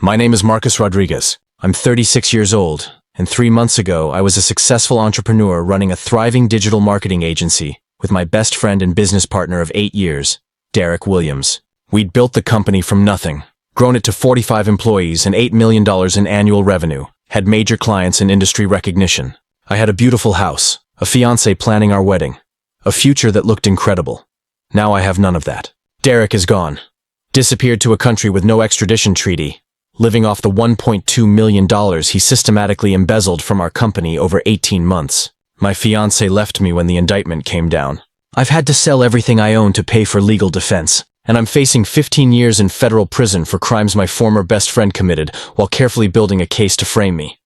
My name is Marcus Rodriguez. I'm 36 years old, and 3 months ago I was a successful entrepreneur running a thriving digital marketing agency with my best friend and business partner of 8 years, Derek Williams. We'd built the company from nothing, grown it to 45 employees and $8 million in annual revenue, had major clients and industry recognition. I had a beautiful house, a fiancé planning our wedding, a future that looked incredible. Now I have none of that. Derek is gone. Disappeared to a country with no extradition treaty, living off the $1.2 million he systematically embezzled from our company over 18 months. My fiancé left me when the indictment came down. I've had to sell everything I own to pay for legal defense, and I'm facing 15 years in federal prison for crimes my former best friend committed while carefully building a case to frame me.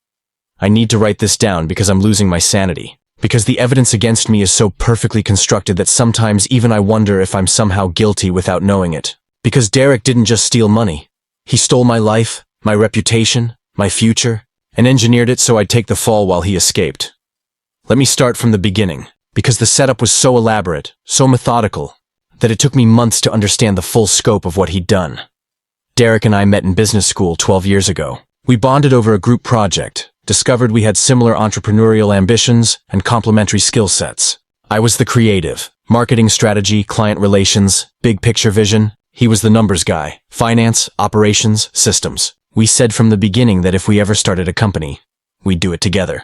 I need to write this down because I'm losing my sanity, because the evidence against me is so perfectly constructed that sometimes even I wonder if I'm somehow guilty without knowing it. Because Derek didn't just steal money. He stole my life, my reputation, my future, and engineered it so I'd take the fall while he escaped. Let me start from the beginning, because the setup was so elaborate, so methodical, that it took me months to understand the full scope of what he'd done. Derek and I met in business school 12 years ago. We bonded over a group project, discovered we had similar entrepreneurial ambitions and complementary skill sets. I was the creative, marketing strategy, client relations, big picture vision. He was the numbers guy, finance, operations, systems. We said from the beginning that if we ever started a company, we'd do it together.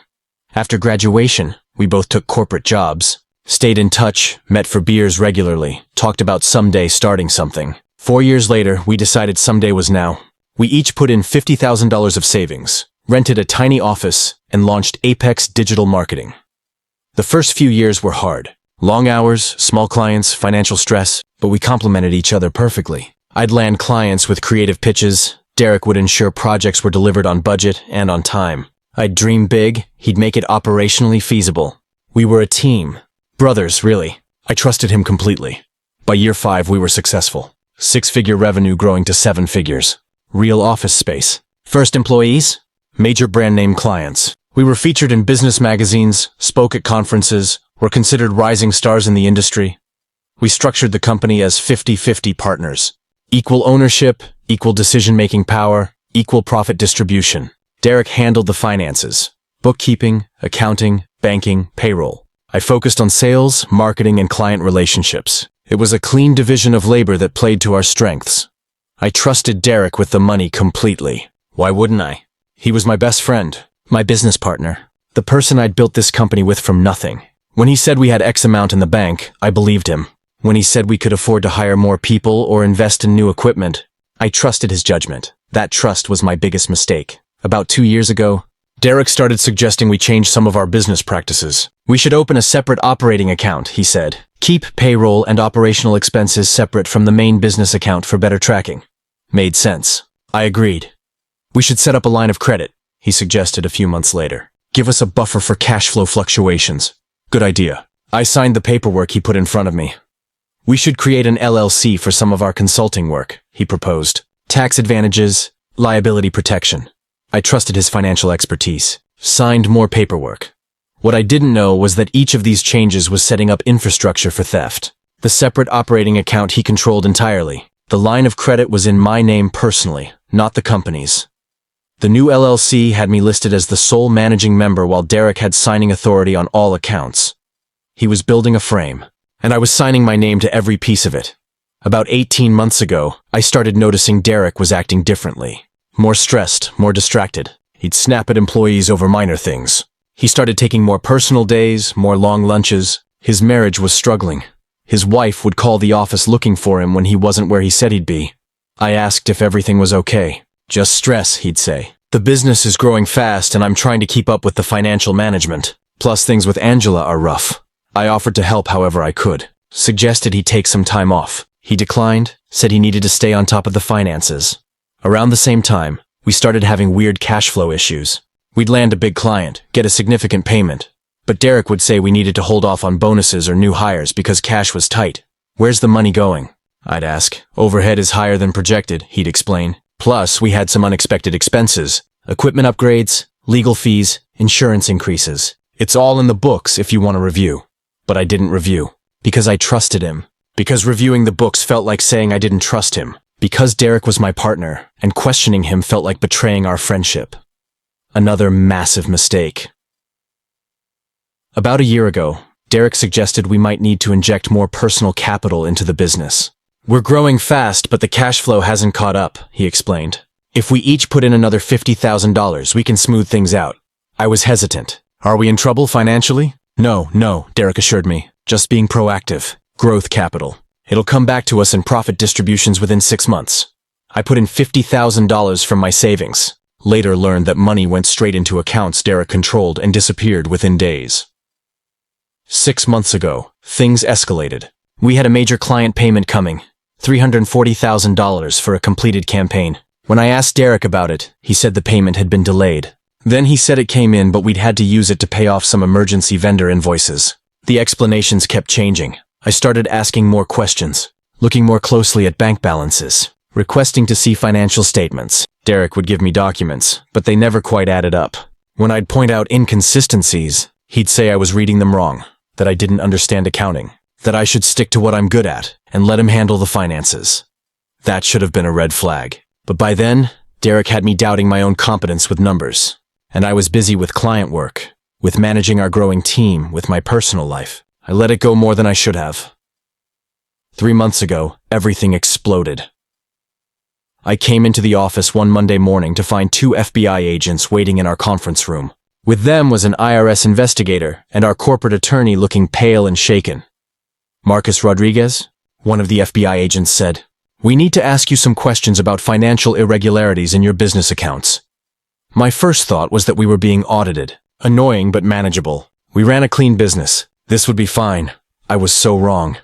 After graduation, we both took corporate jobs, stayed in touch, met for beers regularly, talked about someday starting something. 4 years later, we decided someday was now. We each put in $50,000 of savings, rented a tiny office, and launched Apex Digital Marketing. The first few years were hard. Long hours, small clients, financial stress, but we complemented each other perfectly. I'd land clients with creative pitches. Derek would ensure projects were delivered on budget and on time. I'd dream big. He'd make it operationally feasible. We were a team. Brothers, really. I trusted him completely. By year 5, we were successful. 6-figure revenue growing to 7 figures. Real office space. First employees? Major brand name clients. We were featured in business magazines, spoke at conferences, were considered rising stars in the industry. We structured the company as 50-50 partners. Equal ownership, equal decision-making power, equal profit distribution. Derek handled the finances, bookkeeping, accounting, banking, payroll. I focused on sales, marketing, and client relationships. It was a clean division of labor that played to our strengths. I trusted Derek with the money completely. Why wouldn't I? He was my best friend, my business partner, the person I'd built this company with from nothing. When he said we had X amount in the bank, I believed him. When he said we could afford to hire more people or invest in new equipment, I trusted his judgment. That trust was my biggest mistake. About 2 years ago, Derek started suggesting we change some of our business practices. We should open a separate operating account, he said. Keep payroll and operational expenses separate from the main business account for better tracking. Made sense. I agreed. We should set up a line of credit, he suggested a few months later. Give us a buffer for cash flow fluctuations. Good idea. I signed the paperwork he put in front of me. We should create an LLC for some of our consulting work, he proposed. Tax advantages, liability protection. I trusted his financial expertise. Signed more paperwork. What I didn't know was that each of these changes was setting up infrastructure for theft. The separate operating account he controlled entirely. The line of credit was in my name personally, not the company's. The new LLC had me listed as the sole managing member while Derek had signing authority on all accounts. He was building a frame, and I was signing my name to every piece of it. About 18 months ago, I started noticing Derek was acting differently. More stressed, more distracted. He'd snap at employees over minor things. He started taking more personal days, more long lunches. His marriage was struggling. His wife would call the office looking for him when he wasn't where he said he'd be. I asked if everything was okay. Just stress, he'd say. The business is growing fast and I'm trying to keep up with the financial management. Plus things with Angela are rough. I offered to help however I could. Suggested he take some time off. He declined, said he needed to stay on top of the finances. Around the same time, we started having weird cash flow issues. We'd land a big client, get a significant payment. But Derek would say we needed to hold off on bonuses or new hires because cash was tight. Where's the money going? I'd ask. Overhead is higher than projected, he'd explain. Plus, we had some unexpected expenses. Equipment upgrades, legal fees, insurance increases. It's all in the books if you want to review. But I didn't review. Because I trusted him. Because reviewing the books felt like saying I didn't trust him. Because Derek was my partner, and questioning him felt like betraying our friendship. Another massive mistake. About a year ago, Derek suggested we might need to inject more personal capital into the business. We're growing fast, but the cash flow hasn't caught up, he explained. If we each put in another $50,000, we can smooth things out. I was hesitant. Are we in trouble financially? No, Derek assured me. Just being proactive. Growth capital. It'll come back to us in profit distributions within 6 months. I put in $50,000 from my savings. Later learned that money went straight into accounts Derek controlled and disappeared within days. 6 months ago, things escalated. We had a major client payment coming, $340,000 for a completed campaign. When I asked Derek about it, he said the payment had been delayed. Then he said it came in, but we'd had to use it to pay off some emergency vendor invoices. The explanations kept changing. I started asking more questions, looking more closely at bank balances, requesting to see financial statements. Derek would give me documents, but they never quite added up. When I'd point out inconsistencies, he'd say I was reading them wrong, that I didn't understand accounting, that I should stick to what I'm good at and let him handle the finances. That should have been a red flag. But by then, Derek had me doubting my own competence with numbers, and I was busy with client work, with managing our growing team, with my personal life. I let it go more than I should have. 3 months ago, everything exploded. I came into the office one Monday morning to find 2 FBI agents waiting in our conference room. With them was an IRS investigator and our corporate attorney looking pale and shaken. Marcus Rodriguez, one of the FBI agents, said, "We need to ask you some questions about financial irregularities in your business accounts." My first thought was that we were being audited. Annoying but manageable. We ran a clean business. This would be fine. I was so wrong.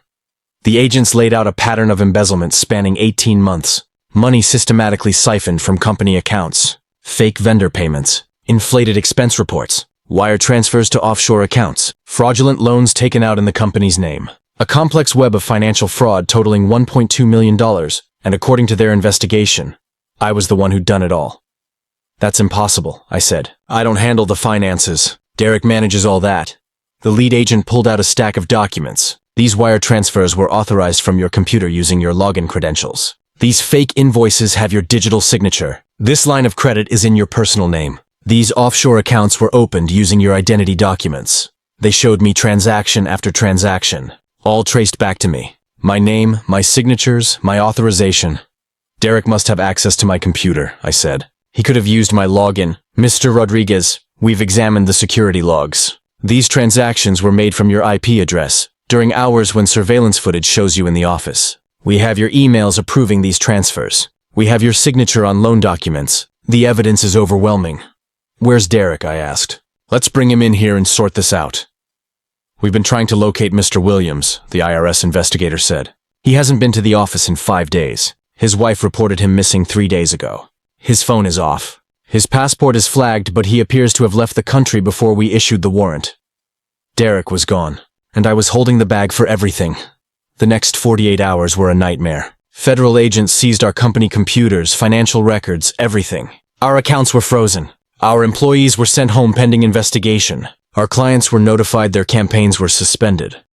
The agents laid out a pattern of embezzlement spanning 18 months. Money systematically siphoned from company accounts. Fake vendor payments. Inflated expense reports. Wire transfers to offshore accounts. Fraudulent loans taken out in the company's name. A complex web of financial fraud totaling $1.2 million, and according to their investigation, I was the one who'd done it all. "That's impossible," I said. "I don't handle the finances. Derek manages all that." The lead agent pulled out a stack of documents. "These wire transfers were authorized from your computer using your login credentials. These fake invoices have your digital signature. This line of credit is in your personal name. These offshore accounts were opened using your identity documents." They showed me transaction after transaction, all traced back to me. My name, my signatures, my authorization. "Derek must have access to my computer," I said. "He could have used my login." "Mr. Rodriguez, we've examined the security logs. These transactions were made from your IP address, during hours when surveillance footage shows you in the office. We have your emails approving these transfers. We have your signature on loan documents. The evidence is overwhelming." "Where's Derek?" I asked. "Let's bring him in here and sort this out." "We've been trying to locate Mr. Williams," the IRS investigator said. "He hasn't been to the office in 5 days. His wife reported him missing 3 days ago. His phone is off. His passport is flagged, but he appears to have left the country before we issued the warrant." Derek was gone, and I was holding the bag for everything. The next 48 hours were a nightmare. Federal agents seized our company computers, financial records, everything. Our accounts were frozen. Our employees were sent home pending investigation. Our clients were notified their campaigns were suspended.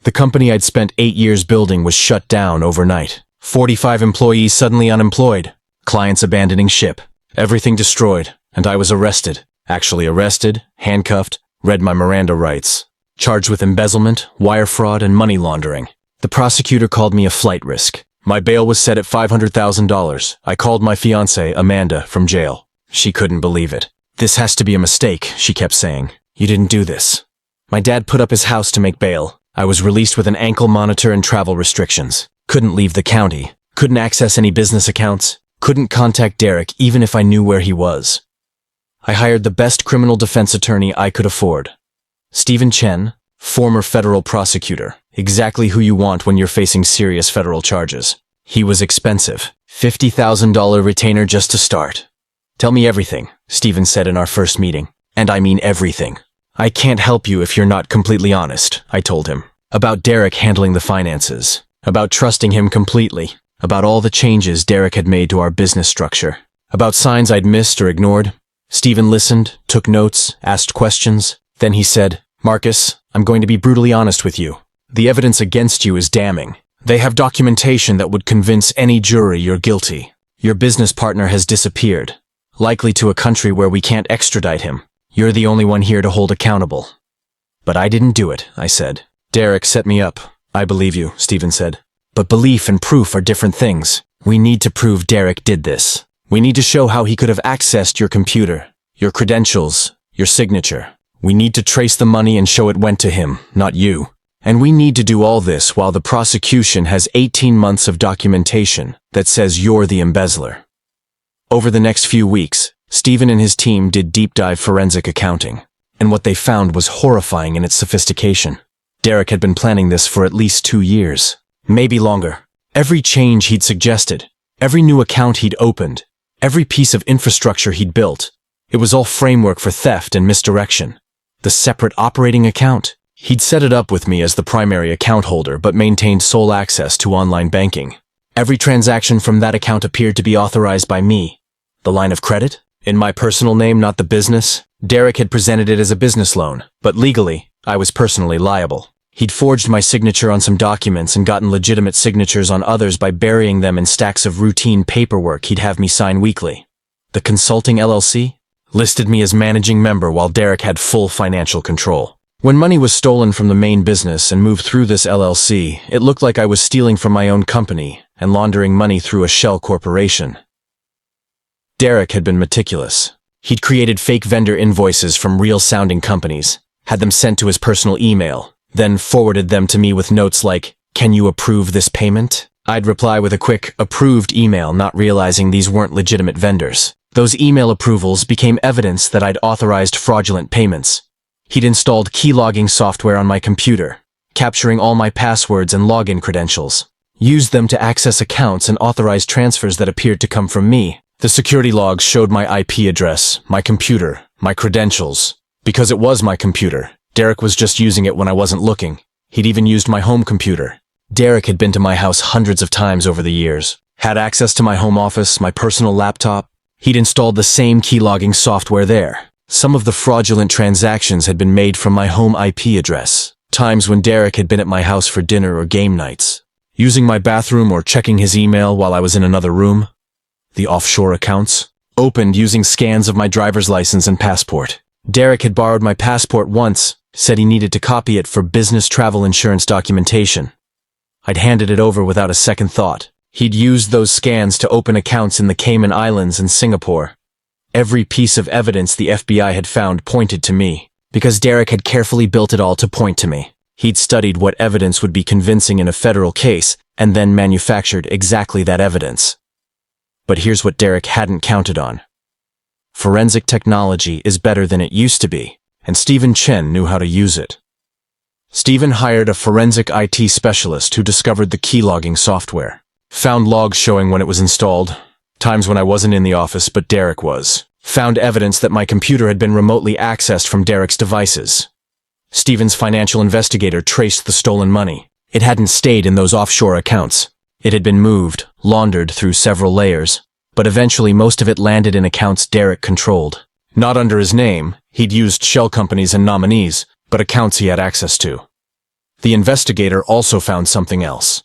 The company I'd spent 8 years building was shut down overnight. 45 employees suddenly unemployed. Clients abandoning ship. Everything destroyed, and I was arrested. Actually arrested, handcuffed, read my Miranda rights. Charged with embezzlement, wire fraud, and money laundering. The prosecutor called me a flight risk. My bail was set at $500,000. I called my fiancée, Amanda, from jail. She couldn't believe it. "This has to be a mistake," she kept saying. "You didn't do this." My dad put up his house to make bail. I was released with an ankle monitor and travel restrictions. Couldn't leave the county. Couldn't access any business accounts. Couldn't contact Derek even if I knew where he was. I hired the best criminal defense attorney I could afford. Stephen Chen, former federal prosecutor. Exactly who you want when you're facing serious federal charges. He was expensive. $50,000 retainer just to start. "Tell me everything," Stephen said in our first meeting. "And I mean everything." "I can't help you if you're not completely honest," I told him. About Derek handling the finances. About trusting him completely. About all the changes Derek had made to our business structure. About signs I'd missed or ignored. Stephen listened, took notes, asked questions. Then he said, "Marcus, I'm going to be brutally honest with you. The evidence against you is damning. They have documentation that would convince any jury you're guilty. Your business partner has disappeared, likely to a country where we can't extradite him. You're the only one here to hold accountable." "But I didn't do it," I said. "Derek set me up." "I believe you," Stephen said. "But belief and proof are different things. We need to prove Derek did this. We need to show how he could have accessed your computer, your credentials, your signature. We need to trace the money and show it went to him, not you. And we need to do all this while the prosecution has 18 months of documentation that says you're the embezzler." Over the next few weeks, Stephen and his team did deep dive forensic accounting, and what they found was horrifying in its sophistication. Derek had been planning this for at least 2 years, maybe longer. Every change he'd suggested, every new account he'd opened, every piece of infrastructure he'd built, it was all framework for theft and misdirection. The separate operating account, he'd set it up with me as the primary account holder but maintained sole access to online banking. Every transaction from that account appeared to be authorized by me. The line of credit? In my personal name, not the business. Derek had presented it as a business loan, but legally, I was personally liable. He'd forged my signature on some documents and gotten legitimate signatures on others by burying them in stacks of routine paperwork he'd have me sign weekly. The consulting LLC listed me as managing member while Derek had full financial control. When money was stolen from the main business and moved through this LLC, it looked like I was stealing from my own company and laundering money through a shell corporation. Derek had been meticulous. He'd created fake vendor invoices from real-sounding companies, had them sent to his personal email, then forwarded them to me with notes like, "Can you approve this payment?" I'd reply with a quick, approved email, not realizing these weren't legitimate vendors. Those email approvals became evidence that I'd authorized fraudulent payments. He'd installed keylogging software on my computer, capturing all my passwords and login credentials, used them to access accounts and authorize transfers that appeared to come from me. The security logs showed my IP address, my computer, my credentials. Because it was my computer, Derek was just using it when I wasn't looking. He'd even used my home computer. Derek had been to my house hundreds of times over the years, had access to my home office, my personal laptop. He'd installed the same keylogging software there. Some of the fraudulent transactions had been made from my home IP address, times when Derek had been at my house for dinner or game nights, using my bathroom or checking his email while I was in another room. The offshore accounts, opened using scans of my driver's license and passport. Derek had borrowed my passport once, said he needed to copy it for business travel insurance documentation. I'd handed it over without a second thought. He'd used those scans to open accounts in the Cayman Islands and Singapore. Every piece of evidence the FBI had found pointed to me, because Derek had carefully built it all to point to me. He'd studied what evidence would be convincing in a federal case, and then manufactured exactly that evidence. But here's what Derek hadn't counted on. Forensic technology is better than it used to be, and Stephen Chen knew how to use it. Stephen hired a forensic IT specialist who discovered the keylogging software, found logs showing when it was installed, times when I wasn't in the office but Derek was, found evidence that my computer had been remotely accessed from Derek's devices. Stephen's financial investigator traced the stolen money. It hadn't stayed in those offshore accounts. It had been moved, laundered through several layers, but eventually most of it landed in accounts Derek controlled. Not under his name, he'd used shell companies and nominees, but accounts he had access to. The investigator also found something else.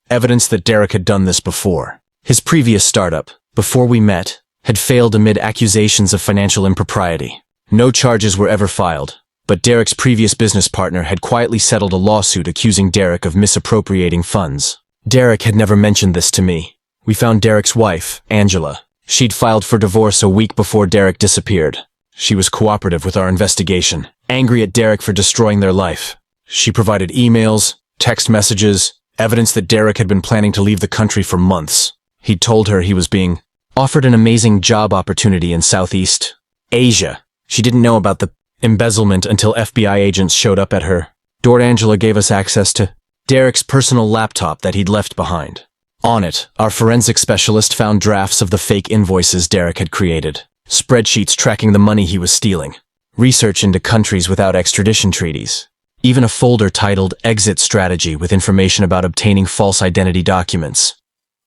Evidence that Derek had done this before. His previous startup, before we met, had failed amid accusations of financial impropriety. No charges were ever filed, but Derek's previous business partner had quietly settled a lawsuit accusing Derek of misappropriating funds. Derek had never mentioned this to me. We found Derek's wife, Angela. She'd filed for divorce a week before Derek disappeared. She was cooperative with our investigation, angry at Derek for destroying their life. She provided emails, text messages, evidence that Derek had been planning to leave the country for months. He'd told her he was being offered an amazing job opportunity in Southeast Asia. She didn't know about the embezzlement until FBI agents showed up at her door. Angela gave us access to Derek's personal laptop that he'd left behind. On it, our forensic specialist found drafts of the fake invoices Derek had created, spreadsheets tracking the money he was stealing, research into countries without extradition treaties, even a folder titled Exit Strategy with information about obtaining false identity documents.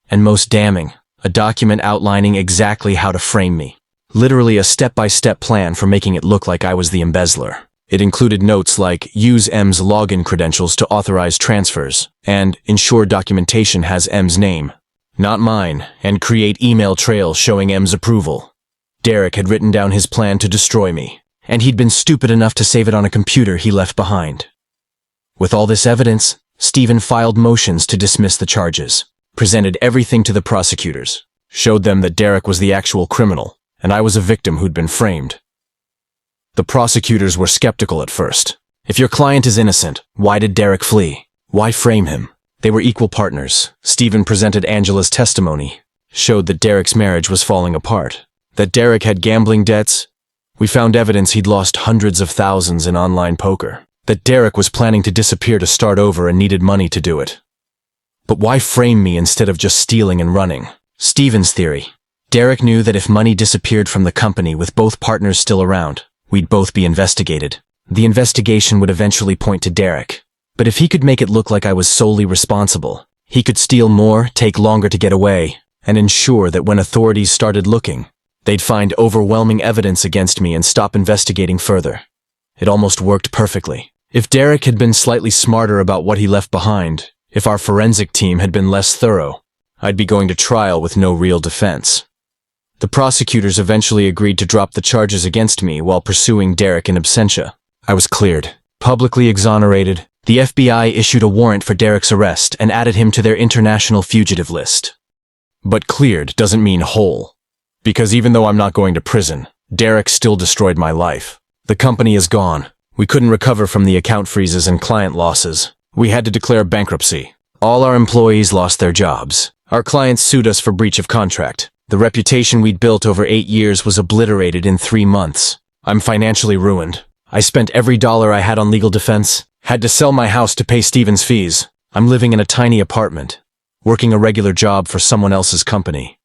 And most damning, a document outlining exactly how to frame me. Literally a step-by-step plan for making it look like I was the embezzler. It included notes like, use M's login credentials to authorize transfers, and ensure documentation has M's name, not mine, and create email trails showing M's approval. Derek had written down his plan to destroy me, and he'd been stupid enough to save it on a computer he left behind. With all this evidence, Stephen filed motions to dismiss the charges, presented everything to the prosecutors, showed them that Derek was the actual criminal, and I was a victim who'd been framed. The prosecutors were skeptical at first. If your client is innocent, why did Derek flee? Why frame him? They were equal partners. Stephen presented Angela's testimony, showed that Derek's marriage was falling apart, that Derek had gambling debts. We found evidence he'd lost hundreds of thousands in online poker, that Derek was planning to disappear to start over and needed money to do it. But why frame me instead of just stealing and running? Stephen's theory. Derek knew that if money disappeared from the company with both partners still around, we'd both be investigated. The investigation would eventually point to Derek. But if he could make it look like I was solely responsible, he could steal more, take longer to get away, and ensure that when authorities started looking, they'd find overwhelming evidence against me and stop investigating further. It almost worked perfectly. If Derek had been slightly smarter about what he left behind, if our forensic team had been less thorough, I'd be going to trial with no real defense. The prosecutors eventually agreed to drop the charges against me while pursuing Derek in absentia. I was cleared, publicly exonerated. The FBI issued a warrant for Derek's arrest and added him to their international fugitive list. But cleared doesn't mean whole. Because even though I'm not going to prison, Derek still destroyed my life. The company is gone. We couldn't recover from the account freezes and client losses. We had to declare bankruptcy. All our employees lost their jobs. Our clients sued us for breach of contract. The reputation we'd built over 8 years was obliterated in 3 months. I'm financially ruined. I spent every dollar I had on legal defense, had to sell my house to pay Stephen's fees. I'm living in a tiny apartment, working a regular job for someone else's company.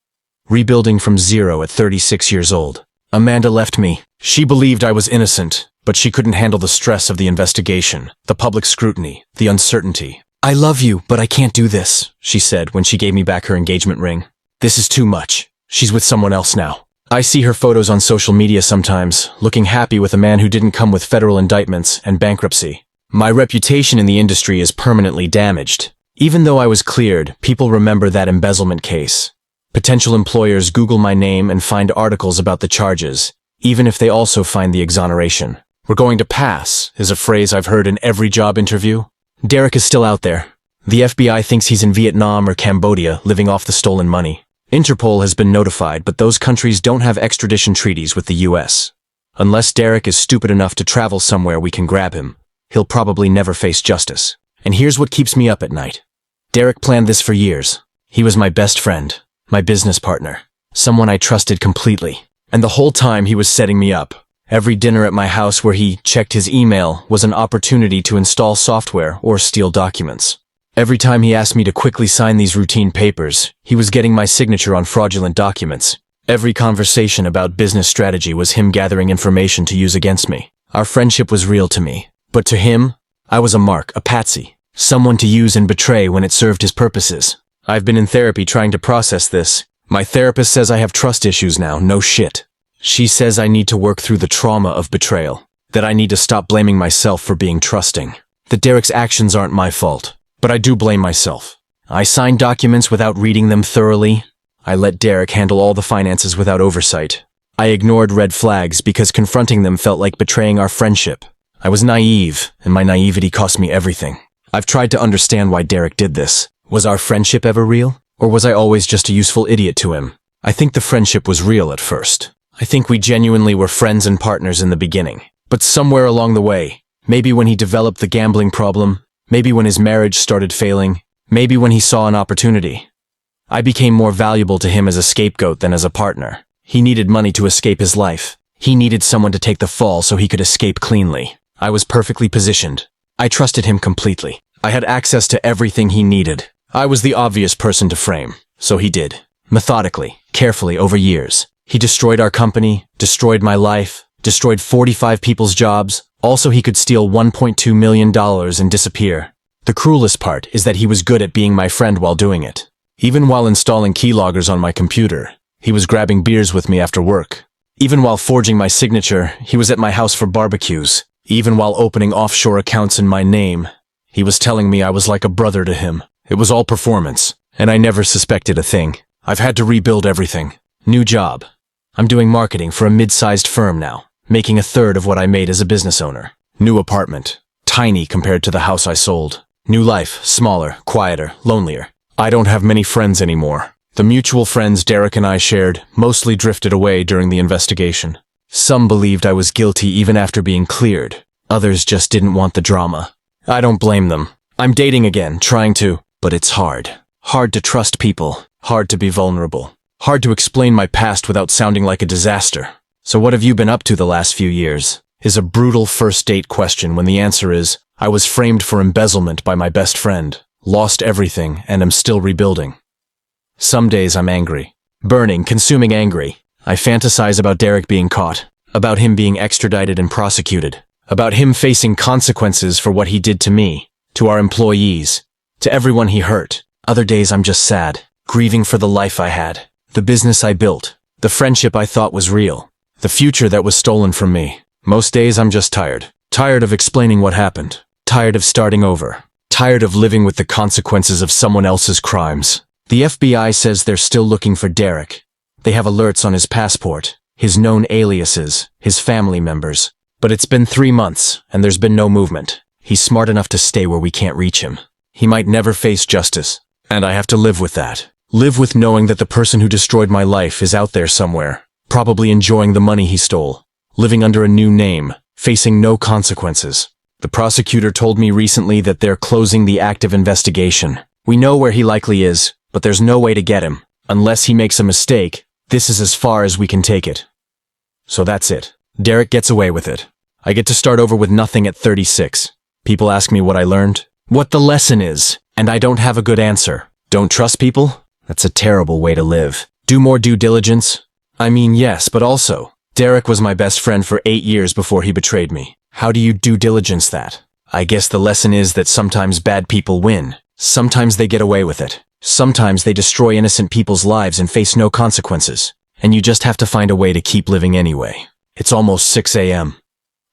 Rebuilding from zero at 36 years old. Amanda left me. She believed I was innocent, but she couldn't handle the stress of the investigation, the public scrutiny, the uncertainty. I love you, but I can't do this, she said when she gave me back her engagement ring. This is too much. She's with someone else now. I see her photos on social media sometimes, looking happy with a man who didn't come with federal indictments and bankruptcy. My reputation in the industry is permanently damaged. Even though I was cleared, people remember that embezzlement case. Potential employers Google my name and find articles about the charges, even if they also find the exoneration. We're going to pass is a phrase I've heard in every job interview. Derek is still out there. The FBI thinks he's in Vietnam or Cambodia, living off the stolen money. Interpol has been notified, but those countries don't have extradition treaties with the US. Unless Derek is stupid enough to travel somewhere we can grab him, he'll probably never face justice. And here's what keeps me up at night. Derek planned this for years. He was my best friend, my business partner, someone I trusted completely. And the whole time he was setting me up. Every dinner at my house where he checked his email was an opportunity to install software or steal documents. Every time he asked me to quickly sign these routine papers, he was getting my signature on fraudulent documents. Every conversation about business strategy was him gathering information to use against me. Our friendship was real to me, but to him, I was a mark, a patsy, someone to use and betray when it served his purposes. I've been in therapy trying to process this. My therapist says I have trust issues now, no shit. She says I need to work through the trauma of betrayal, that I need to stop blaming myself for being trusting, that Derek's actions aren't my fault, but I do blame myself. I signed documents without reading them thoroughly. I let Derek handle all the finances without oversight. I ignored red flags because confronting them felt like betraying our friendship. I was naive, and my naivety cost me everything. I've tried to understand why Derek did this. Was our friendship ever real? Or was I always just a useful idiot to him? I think the friendship was real at first. I think we genuinely were friends and partners in the beginning. But somewhere along the way, maybe when he developed the gambling problem, maybe when his marriage started failing, maybe when he saw an opportunity, I became more valuable to him as a scapegoat than as a partner. He needed money to escape his life. He needed someone to take the fall so he could escape cleanly. I was perfectly positioned. I trusted him completely. I had access to everything he needed. I was the obvious person to frame, so he did. Methodically, carefully, over years. He destroyed our company, destroyed my life, destroyed 45 people's jobs. Also, he could steal $1.2 million and disappear. The cruelest part is that he was good at being my friend while doing it. Even while installing keyloggers on my computer, he was grabbing beers with me after work. Even while forging my signature, he was at my house for barbecues. Even while opening offshore accounts in my name, he was telling me I was like a brother to him. It was all performance, and I never suspected a thing. I've had to rebuild everything. New job. I'm doing marketing for a mid-sized firm now, making a third of what I made as a business owner. New apartment. Tiny compared to the house I sold. New life. Smaller, quieter, lonelier. I don't have many friends anymore. The mutual friends Derek and I shared mostly drifted away during the investigation. Some believed I was guilty even after being cleared. Others just didn't want the drama. I don't blame them. I'm dating again, trying to, but it's hard. Hard to trust people. Hard to be vulnerable. Hard to explain my past without sounding like a disaster. So what have you been up to the last few years? Is a brutal first date question when the answer is, I was framed for embezzlement by my best friend, lost everything, and am still rebuilding. Some days I'm angry. Burning, consuming angry. I fantasize about Derek being caught, about him being extradited and prosecuted, about him facing consequences for what he did to me, to our employees, to everyone he hurt. Other days I'm just sad, grieving for the life I had, the business I built, the friendship I thought was real, the future that was stolen from me. Most days I'm just tired. Tired of explaining what happened. Tired of starting over. Tired of living with the consequences of someone else's crimes. The FBI says they're still looking for Derek. They have alerts on his passport, his known aliases, his family members. But it's been 3 months, and there's been no movement. He's smart enough to stay where we can't reach him. He might never face justice. And I have to live with that. Live with knowing that the person who destroyed my life is out there somewhere, probably enjoying the money he stole. Living under a new name, facing no consequences. The prosecutor told me recently that they're closing the active investigation. We know where he likely is, but there's no way to get him. Unless he makes a mistake, this is as far as we can take it. So that's it. Derek gets away with it. I get to start over with nothing at 36. People ask me what I learned, what the lesson is, and I don't have a good answer. Don't trust people? That's a terrible way to live. Do more due diligence? I mean, yes, but also, Derek was my best friend for 8 years before he betrayed me. How do you due diligence that? I guess the lesson is that sometimes bad people win. Sometimes they get away with it. Sometimes they destroy innocent people's lives and face no consequences. And you just have to find a way to keep living anyway. It's almost 6 a.m.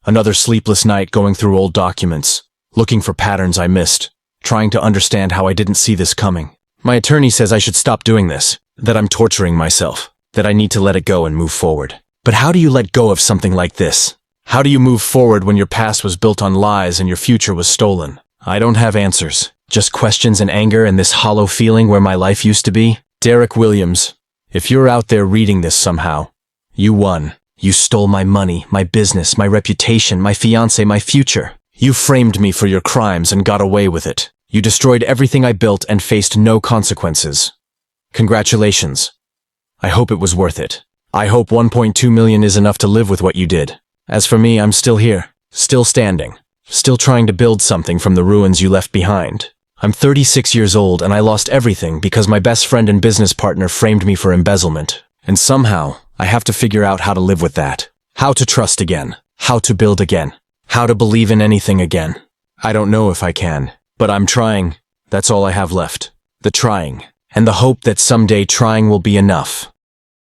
Another sleepless night going through old documents, looking for patterns I missed, trying to understand how I didn't see this coming. My attorney says I should stop doing this, that I'm torturing myself, that I need to let it go and move forward. But how do you let go of something like this? How do you move forward when your past was built on lies and your future was stolen? I don't have answers. Just questions and anger and this hollow feeling where my life used to be. Derek Williams, if you're out there reading this somehow, you won. You stole my money, my business, my reputation, my fiancé, my future. You framed me for your crimes and got away with it. You destroyed everything I built and faced no consequences. Congratulations. I hope it was worth it. I hope 1.2 million is enough to live with what you did. As for me, I'm still here, still standing, still trying to build something from the ruins you left behind. I'm 36 years old and I lost everything because my best friend and business partner framed me for embezzlement. And somehow, I have to figure out how to live with that. How to trust again. How to build again. How to believe in anything again. I don't know if I can, but I'm trying. That's all I have left. The trying. And the hope that someday trying will be enough.